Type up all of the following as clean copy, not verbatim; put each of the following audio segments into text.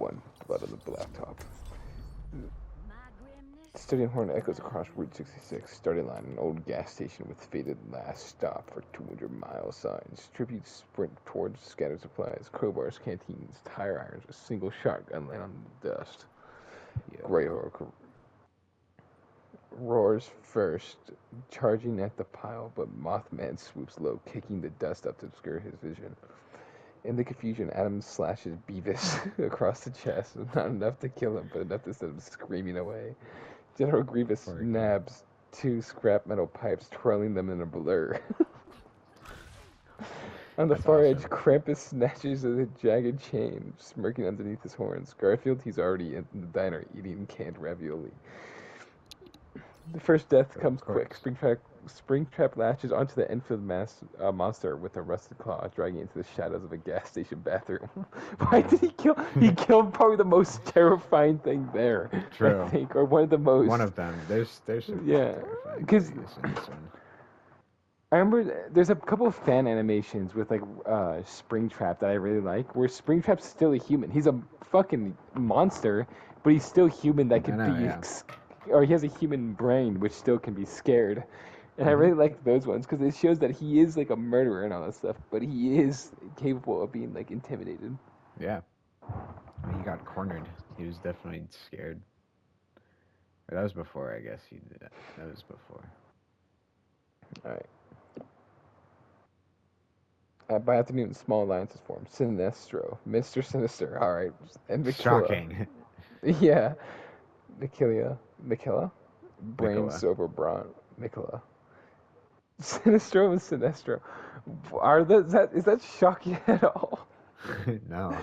1, Blood on the Blacktop. Studying horn echoes across Route 66, starting line, an old gas station with faded last stop for 200-mile signs. Tributes sprint towards scattered supplies, crowbars, canteens, tire irons, a single shotgun land on the dust. Greyhawk roars first, charging at the pile, but Mothman swoops low, kicking the dust up to obscure his vision. In the confusion, Adam slashes Beavis across the chest, not enough to kill him, but enough to send him screaming away. General Grievous nabs 2 scrap metal pipes, twirling them in a blur. On the far edge, Krampus snatches a jagged chain, smirking underneath his horns. Garfield, he's already in the diner eating canned ravioli. The first death comes quick. Springtrap latches onto the Enfield monster with a rusted claw, dragging it into the shadows of a gas station bathroom. Why did he kill? He killed probably the most terrifying thing there. True. I think, or one of the most. One of them. There's some because I remember there's a couple of fan animations with like Springtrap that I really like, where Springtrap's still a human. He's a fucking monster, but he's still human that can be, or he has a human brain which still can be scared. And I really like those ones because it shows that he is like a murderer and all that stuff, but he is capable of being like intimidated. Yeah. I mean, he got cornered. He was definitely scared. But that was before, I guess. He did that. That was before. Alright. By afternoon, small alliances form. Sinestro, Mr. Sinister, alright. And Mikilla. Shocking. Yeah. Mikilla? Brains over brawn. Mikilla. Sinestro and Sinestro. Is that shocking at all? No.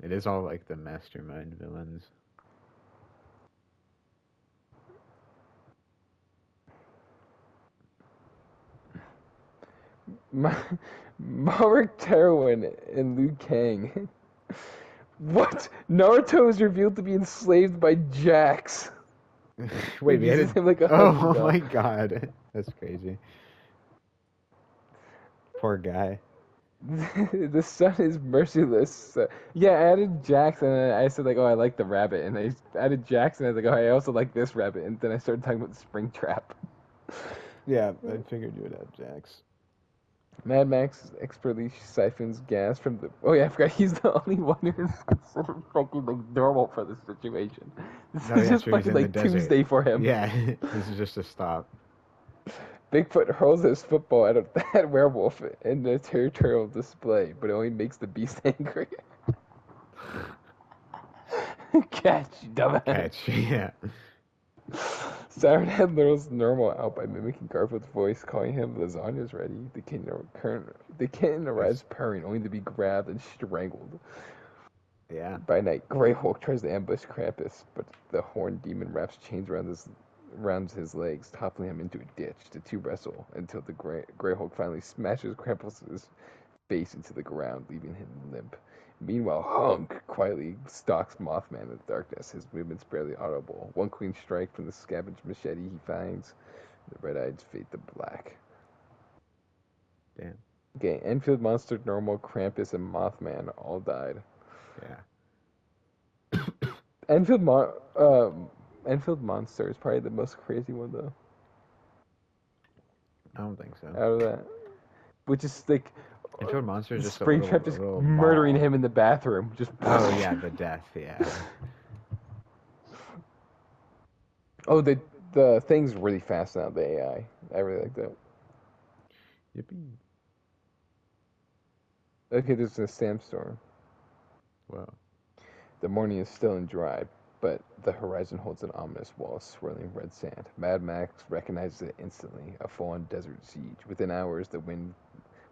It is all like the mastermind villains. Malric Terwin and Liu Kang. What? Naruto is revealed to be enslaved by Jax. Wait, oh my god. That's crazy. Poor guy. The sun is merciless. Yeah, I added Jax and I said like, oh, I like the rabbit, and I added Jax and I was like, oh, I also like this rabbit, and then I started talking about Springtrap. Yeah, I figured you would add Jax. Mad Max expertly siphons gas from the. Oh yeah, I forgot he's the only one who's considered fucking like normal for this situation. This is just fucking like Tuesday for him. Yeah, this is just a stop. Bigfoot hurls his football at that werewolf in the territorial display, but it only makes the beast angry. Catch, you dumbass. Catch, yeah. Siren Head lures Normal out by mimicking Garfield's voice, calling him lasagna's ready. The kitten arrives purring, only to be grabbed and strangled. Yeah. By night, Greyhawk tries to ambush Krampus, but the horned demon wraps chains around his legs, toppling him into a ditch. The two wrestle until the Greyhawk finally smashes Krampus's face into the ground, leaving him limp. Meanwhile, Hunk quietly stalks Mothman in the darkness, his movements barely audible. One clean strike from the scavenged machete he finds. The red-eyes fade to black. Damn. Okay, Enfield Monster, Normal, Krampus, and Mothman all died. Yeah. Enfield Monster is probably the most crazy one, though. I don't think so. Out of that. Which is like... Enfield Monster is just Springtrap just murdering him in the bathroom. Just. Oh yeah, the death. Yeah. Oh, the thing's really fast now. The AI. I really like that. Yippee. Okay, there's a sandstorm. Wow. The morning is still and dry, but the horizon holds an ominous wall of swirling red sand. Mad Max recognizes it instantly. A full-on desert siege. Within hours, the wind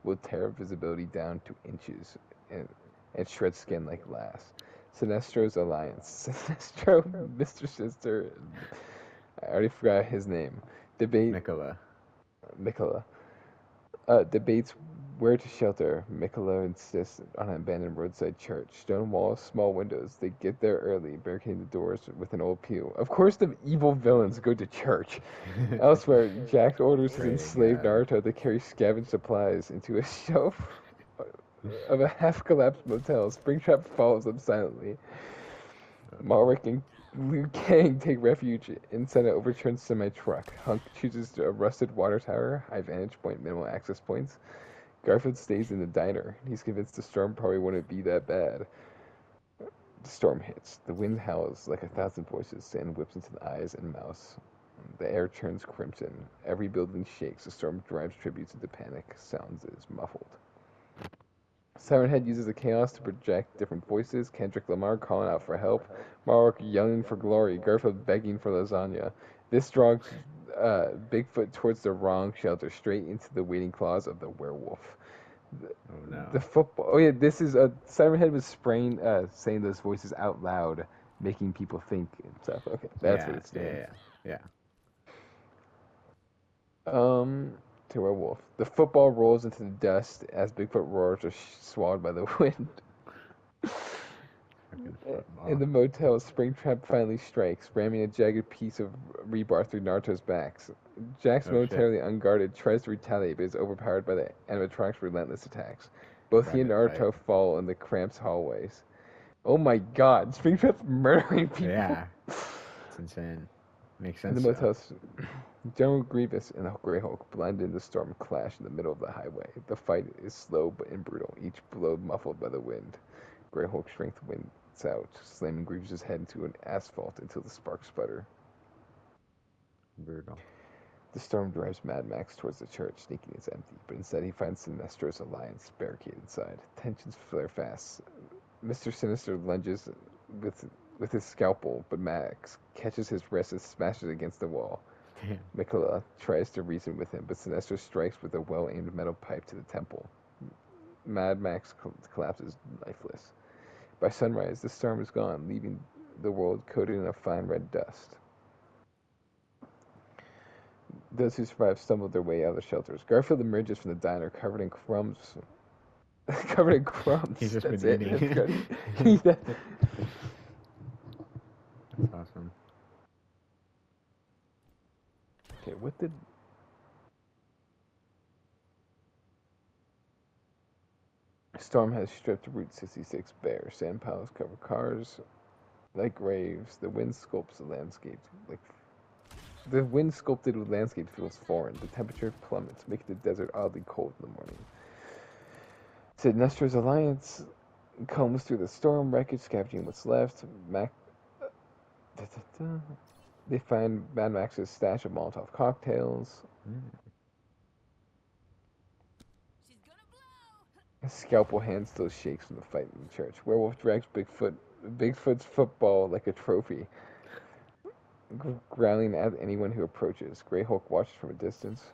will tear visibility down to inches and shred skin like glass. Sinestro's alliance. Sinestro, Mr. Sinister, I already forgot his name. Mikilla. Debates where to shelter. Mikilla insists on an abandoned roadside church. Stone walls, small windows. They get there early, barricading the doors with an old pew. Of course the evil villains go to church. Elsewhere, Jax orders his enslaved Naruto to carry scavenged supplies into a shelf of a half-collapsed motel. Springtrap follows them silently. Malric and Liu Kang take refuge inside an overturned semi-truck. Hunk chooses a rusted water tower, high vantage point, minimal access points. Garfield stays in the diner. He's convinced the storm probably wouldn't be that bad. The storm hits. The wind howls like 1,000 voices. Sand whips into the eyes and mouths. The air turns crimson. Every building shakes. The storm drives tributes into panic. Sounds is muffled. Siren Head uses the chaos to project different voices. Kendrick Lamar calling out for help. Marok yelling for glory. Garfield begging for lasagna. This draws Bigfoot towards the wrong shelter, straight into the waiting claws of the werewolf. Oh no. The football. Oh yeah, this is Siren Head was saying those voices out loud, making people think and stuff. Okay, that's what it's doing. Yeah. To werewolf. The football rolls into the dust as Bigfoot roars are swallowed by the wind. In the motel, Springtrap finally strikes, ramming a jagged piece of rebar through Naruto's back. Jax, momentarily unguarded, tries to retaliate but is overpowered by the animatronic's relentless attacks. Both he and Naruto fall in the cramped hallways. Oh my god, Springtrap's murdering people! Yeah. It's insane. Makes sense. In the motel, General Grievous and the Greyhawk blend in the storm clash in the middle of the highway. The fight is slow but brutal, each blow muffled by the wind. Greyhawk's strength wins out, slamming Grievous' head into an asphalt until the sparks sputter. Brutal. The storm drives Mad Max towards the church, thinking it's empty, but instead he finds Sinestro's alliance barricaded inside. Tensions flare fast. Mr. Sinister lunges with his scalpel, but Max catches his wrist and smashes against the wall. Damn. Mikola tries to reason with him, but Sinestro strikes with a well-aimed metal pipe to the temple. Mad Max collapses lifeless. By sunrise, the storm is gone, leaving the world coated in a fine red dust. Those who survive stumbled their way out of the shelters. Garfield emerges from the diner covered in crumbs. Covered in crumbs. He's just That's been it. eating. That's awesome. Okay, what did... Storm has stripped Route 66 bare. Sand piles cover cars like graves. The wind sculpts the landscape like... The wind sculpted landscape feels foreign. The temperature plummets, making the desert oddly cold in the morning. Sinestro's alliance combs through the storm wreckage, scavenging what's left. They find Mad Max's stash of Molotov cocktails. His scalpel hand still shakes from the fight in the church. Werewolf drags Bigfoot's football like a trophy, growling at anyone who approaches. Greyhawk watches from a distance.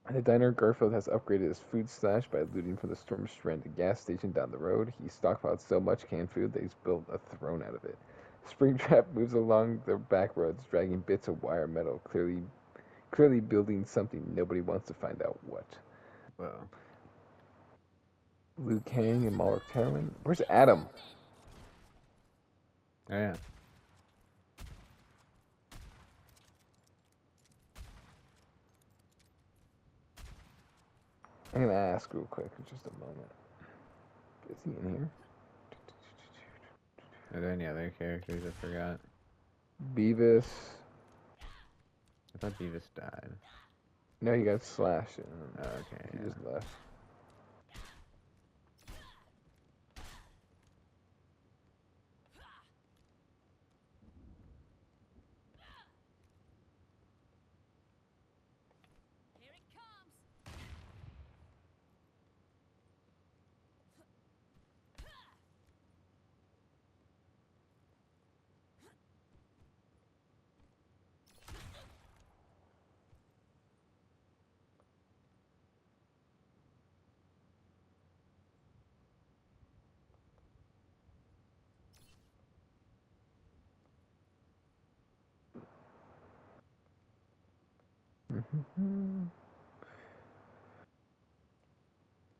At the diner, Garfield has upgraded his food stash by looting from the storm-stranded gas station down the road. He stockpiled so much canned food that he's built a throne out of it. Springtrap moves along the back roads, dragging bits of wire metal, clearly building something nobody wants to find out what. Whoa. Liu Kang and Malric Terwin. Where's Adam? Oh yeah. I'm gonna ask real quick in just a moment. Is he in here? Are there any other characters I forgot? Beavis. I thought Beavis died. No, he got slashed. Oh, okay. He just left.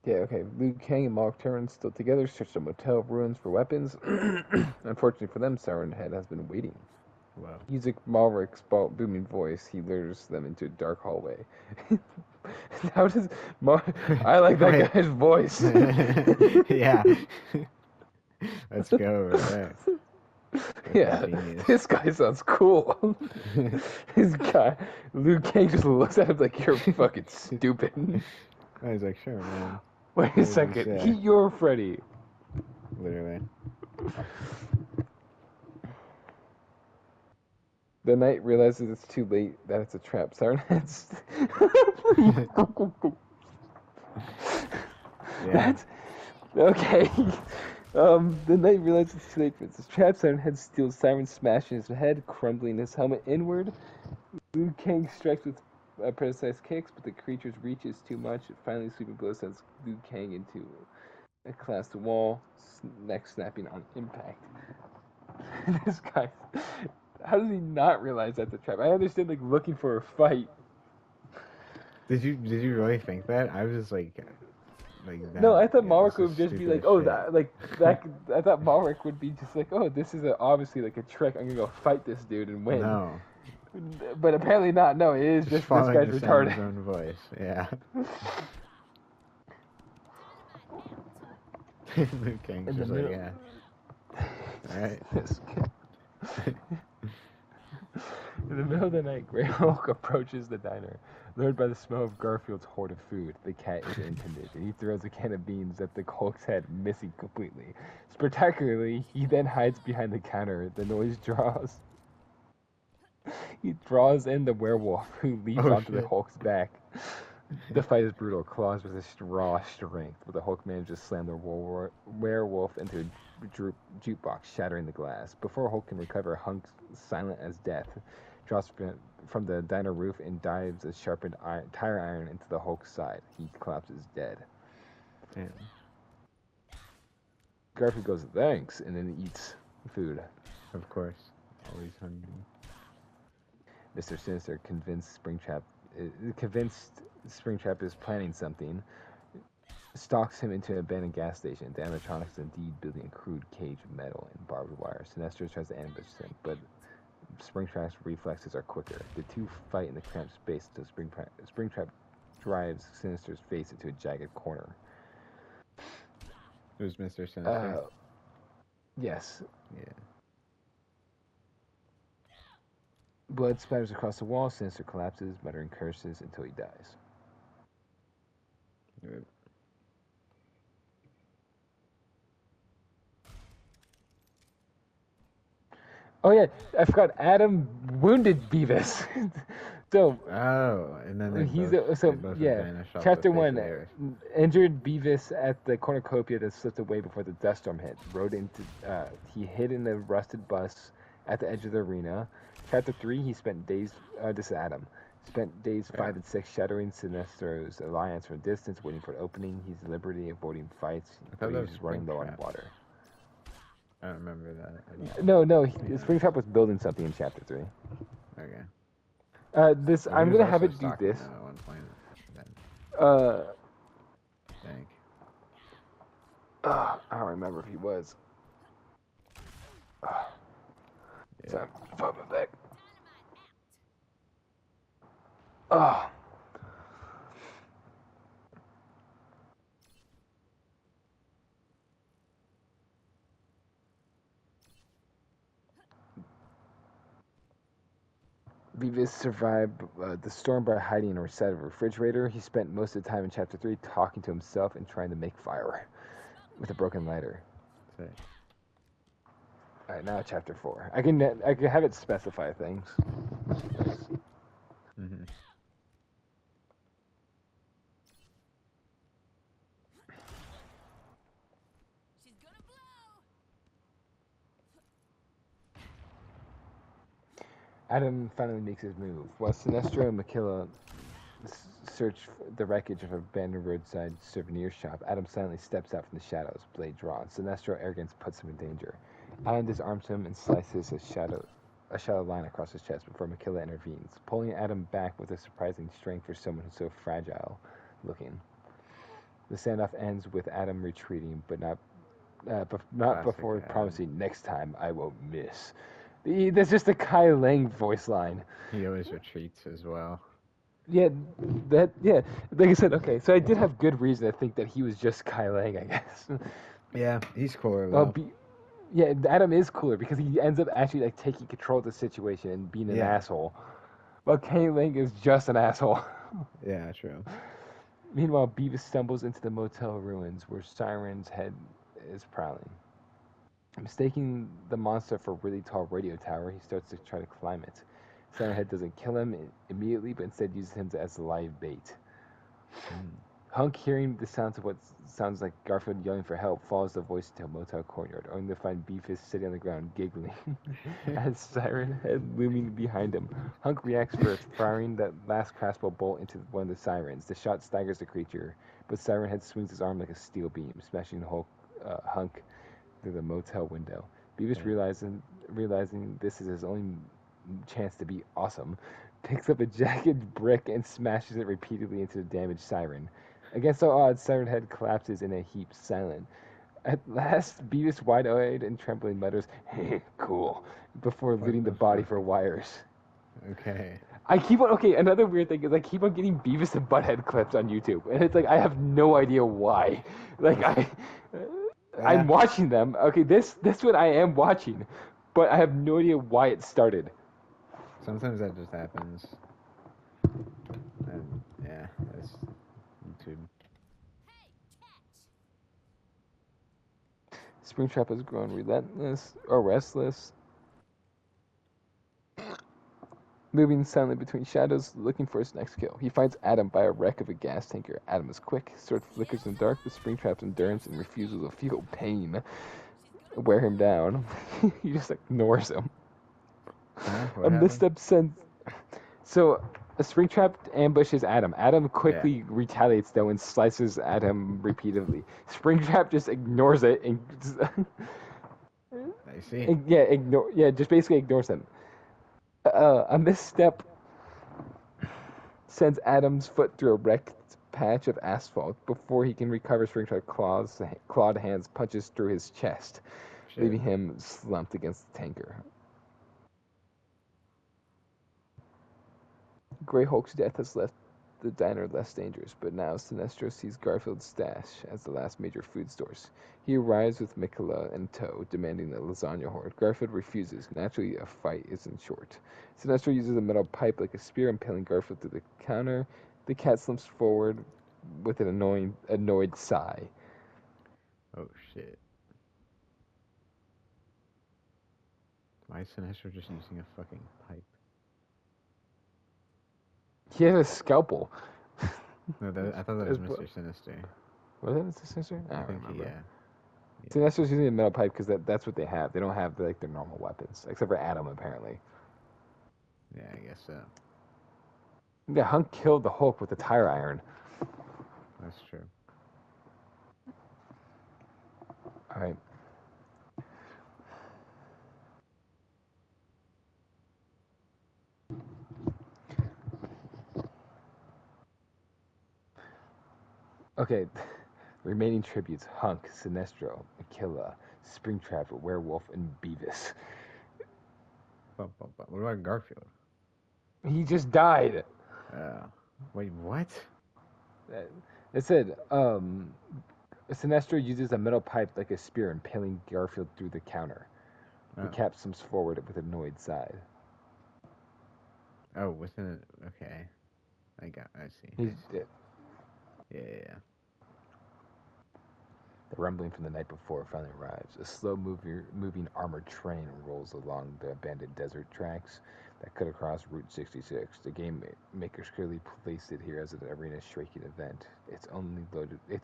Yeah, okay. Liu Kang and Malric Terwin still together, search the motel ruins for weapons. Unfortunately for them, Siren Head has been waiting. Whoa. Using Malric's booming voice, he lures them into a dark hallway. How does I like that Wait. guy's voice. Yeah. Let's go over there. Yeah, Genius. this guy sounds cool. This guy, Liu Kang just looks at him like you're fucking stupid. I was like, sure, man. Wait a did he second, say? you're Freddy. Literally. The knight realizes it's too late, that it's a trap. Siren Head's. Yeah. That's okay. The knight realizes it's too late for this trap. Siren Head steals Siren, smashing his head, crumbling his helmet inward. Liu Kang strikes with precise kicks, but the creature's reach is too much. Finally, sweeping blow sends Liu Kang into a collapsed wall, neck snapping on impact. This guy, how does he not realize that's a trap? I understand, like, looking for a fight. Did you really think that? I was just like No, I thought yeah, Malric this is would just be stupid like, as oh, shit. that. I thought Malric would be just like, oh, this is obviously like a trick. I'm gonna go fight this dude and win. No. But apparently not. No, it is just this following guy's the sound of retarded. his own voice. Yeah. Liu Kang's In the just like, middle- yeah. Alright. In the middle of the night, Grey Hulk approaches the diner. Lured by the smell of Garfield's hoard of food, the cat is intimidated. He throws a can of beans at the Hulk's head, missing completely. Spectacularly, he then hides behind the counter. The noise draws. He draws in the werewolf, who leaps onto the shit. Hulk's back. The fight is brutal. Claws with his raw strength, but the Hulk manages to slam the werewolf into a jukebox, shattering the glass. Before Hulk can recover, Hunk, silent as death, drops from the diner roof and dives a sharpened tire iron into the Hulk's side. He collapses dead. Damn. Garfield goes, thanks, and then eats food. Of course. Always hungry. Mr. Sinister, convinced Springtrap is planning something, stalks him into an abandoned gas station. The animatronics indeed building a crude cage of metal and barbed wire. Sinestro tries to ambush him, but Springtrap's reflexes are quicker. The two fight in the cramped space until Springtrap drives Sinister's face into a jagged corner. Who's Mr. Sinister? Yes. Yeah. Blood spatters across the wall. Sinister collapses, muttering curses until he dies. Yep. Oh yeah, I forgot. Adam wounded Beavis. So Oh, and then they he's both, so they both yeah. vanished off Chapter the face 1, of the earth. injured Beavis at the cornucopia that slipped away before the dust storm hit. Rode into he hid in the rusted bus at the edge of the arena. Chapter 3, he spent days. This is Adam. Spent days 5 and 6 shattering Sinestro's alliance from a distance, waiting for an opening. He's deliberately avoiding fights, thought but that he's was running low on Springtrap. water. I don't remember that. No, Springtrap was building something in Chapter 3. Okay. This Well, I'm he was gonna have also it do stalking this. them at one point. Then, I think. I don't remember if he was. Yeah. So I'm back. Oh. Beavis survived the storm by hiding in a set of a refrigerator. He spent most of the time in Chapter 3 talking to himself and trying to make fire with a broken lighter. Sick. Alright, now Chapter 4. I can have it specify things. Mm-hmm. She's gonna blow. Adam finally makes his move. While Sinestro and Makilla search the wreckage of an abandoned roadside souvenir shop, Adam silently steps out from the shadows, blade drawn. Sinestro arrogance puts him in danger. Adam disarms him and slices a shadow line across his chest before Makilla intervenes, pulling Adam back with a surprising strength for someone who's so fragile looking. The standoff ends with Adam retreating, but not Classic before Adam. promising, next time I won't miss. That's just a Kai Lang voice line. He always retreats as well. Yeah, yeah. Like I said, okay. So I did have good reason to think that he was just Kai Lang, I guess. Yeah, he's cooler Well, though. yeah, Adam is cooler because he ends up actually like taking control of the situation and being an Yeah. asshole. While Kai Lang is just an asshole. Yeah, true. Meanwhile, Beavis stumbles into the motel ruins where Siren's head is prowling. Mistaking the monster for a really tall radio tower, he starts to try to climb it. Siren Head doesn't kill him immediately, but instead uses him as live bait. Hunk, hearing the sounds of what sounds like Garfield yelling for help, follows the voice into a motel courtyard, only to find Beefus sitting on the ground giggling as Siren Head looming behind him. Hunk reacts first, firing that last crossbow bolt into one of the sirens. The shot staggers the creature, but Siren Head swings his arm like a steel beam, smashing Hunk through the motel window. Beavis, Yeah. realizing this is his only chance to be awesome, picks up a jagged brick and smashes it repeatedly into the damaged siren. Against all odds, Siren Head collapses in a heap, silent. At last, Beavis, wide-eyed and trembling, mutters, "Cool," before What looting the the body fuck? for wires. Okay. I keep on okay. Another weird thing is I keep on getting Beavis and Butthead clips on YouTube, and it's like I have no idea why. Like I'm Ah, watching them. Okay, this one I am watching, but I have no idea why it started. sometimes that just happens. And yeah, that's YouTube. Hey, catch! Springtrap has grown relentless or restless, moving silently between shadows, looking for his next kill. He finds Adam by a wreck of a gas tanker. Adam is quick, his sword flickers in the dark, but Springtrap's endurance and refusal to feel pain She's gonna wear him blow! down. He just ignores him. Huh? A What happened? misstep sends. So a Springtrap ambushes Adam. Adam quickly retaliates though and slices at him repeatedly. Springtrap just ignores it and, I see. just basically ignores him. A misstep sends Adam's foot through a wrecked patch of asphalt before he can recover. Springtrap clawed hands punches through his chest, Shit. leaving him slumped against the tanker. Grey Hulk's death has left the diner less dangerous, but now Sinestro sees Garfield's stash as the last major food source. He arrives with Mikola in tow, demanding the lasagna horde. Garfield refuses. Naturally, a fight is in short. Sinestro uses a metal pipe like a spear, impaling Garfield through the counter. The cat slumps forward with an annoyed sigh. Oh shit. Why is Sinestro just using a fucking pipe? He has a scalpel. No, I thought that was Mr. Sinister. Was it Mr. Sinister? I I don't think remember. yeah. Sinestro's using a metal pipe because that's what they have. They don't have like their normal weapons, except for Adam apparently. Yeah, I guess so. Yeah, Hunk killed the Hulk with a tire iron. That's true. All right. Okay. Remaining tributes: Hunk, Sinestro, Aquila, Springtrap, Werewolf, and Beavis. What about Garfield? He just died. Wait, what? It said, Sinestro uses a metal pipe like a spear, impaling Garfield through the counter. The Oh. cat slumps forward with an annoyed sigh. Oh, within it. Okay. I see. He's dead. Yeah. The rumbling from the night before finally arrives. A slow-moving armored train rolls along the abandoned desert tracks that cut across Route 66. The game makers clearly placed it here as an arena-shaking event. It's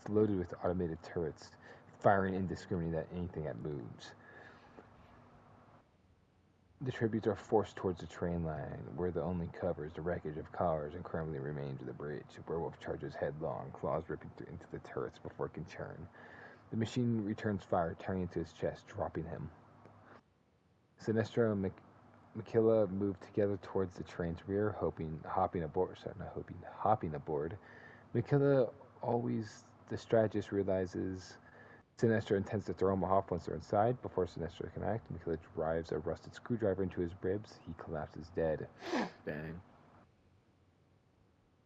loaded with automated turrets, firing indiscriminately at anything that moves. The tributes are forced towards the train line, where the only cover is the wreckage of cars and crumbling remains of the bridge. Werewolf charges headlong, claws ripping into the turrets before it can turn. The machine returns fire, tearing into his chest, dropping him. Sinestro and Makilla move together towards the train's rear, hopping aboard. Makilla, always the strategist, realizes Sinestro intends to throw him off once they're inside. Before Sinestro can act, Mikula drives a rusted screwdriver into his ribs. He collapses dead. Dang.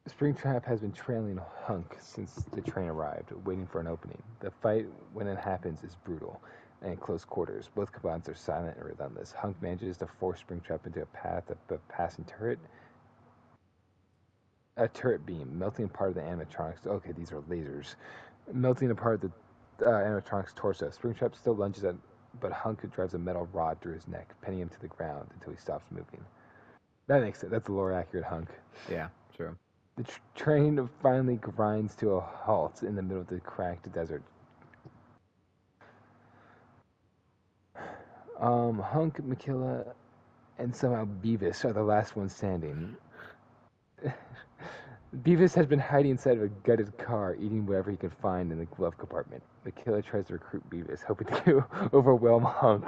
Springtrap has been trailing Hunk since the train arrived, waiting for an opening. The fight, when it happens, is brutal and in close quarters. Both combatants are silent and relentless. Hunk manages to force Springtrap into a path of a passing turret. A turret beam, melting part of the animatronics. Okay, these are lasers. Melting apart the animatronic's torso. Springtrap still lunges at, but Hunk drives a metal rod through his neck, pinning him to the ground until he stops moving. That makes sense. That's a lore accurate Hunk. Yeah, true. The train finally grinds to a halt in the middle of the cracked desert. Hunk, Mikula, and somehow Beavis are the last ones standing. Beavis has been hiding inside of a gutted car, eating whatever he can find in the glove compartment. Mikula tries to recruit Beavis, hoping to overwhelm Hunk.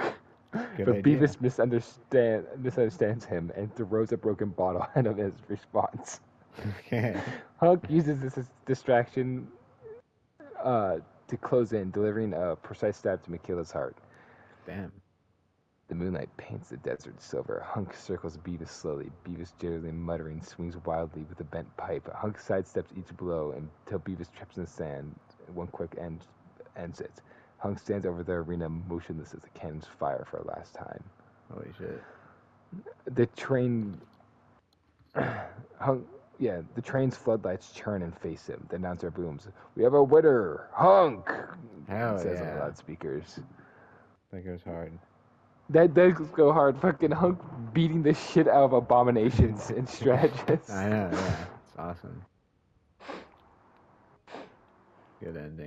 Good But idea. Beavis misunderstands him and throws a broken bottle at him as response. Okay. Hunk uses this as distraction to close in, delivering a precise stab to Mikula's heart. Damn. The moonlight paints the desert silver. Hunk circles Beavis slowly. Beavis, gingerly muttering, swings wildly with a bent pipe. Hunk sidesteps each blow until Beavis trips in the sand. One quick ends it. Hunk stands over the arena motionless as the cannons fire for a last time. Holy shit. The train... the train's floodlights churn and face him. The announcer booms, "We have a winner! Hunk!" Hell says on yeah. the loudspeakers. That goes hard. That does go hard. Fucking Hunk beating the shit out of Abominations and Strategist. I know, yeah. It's awesome. Good ending.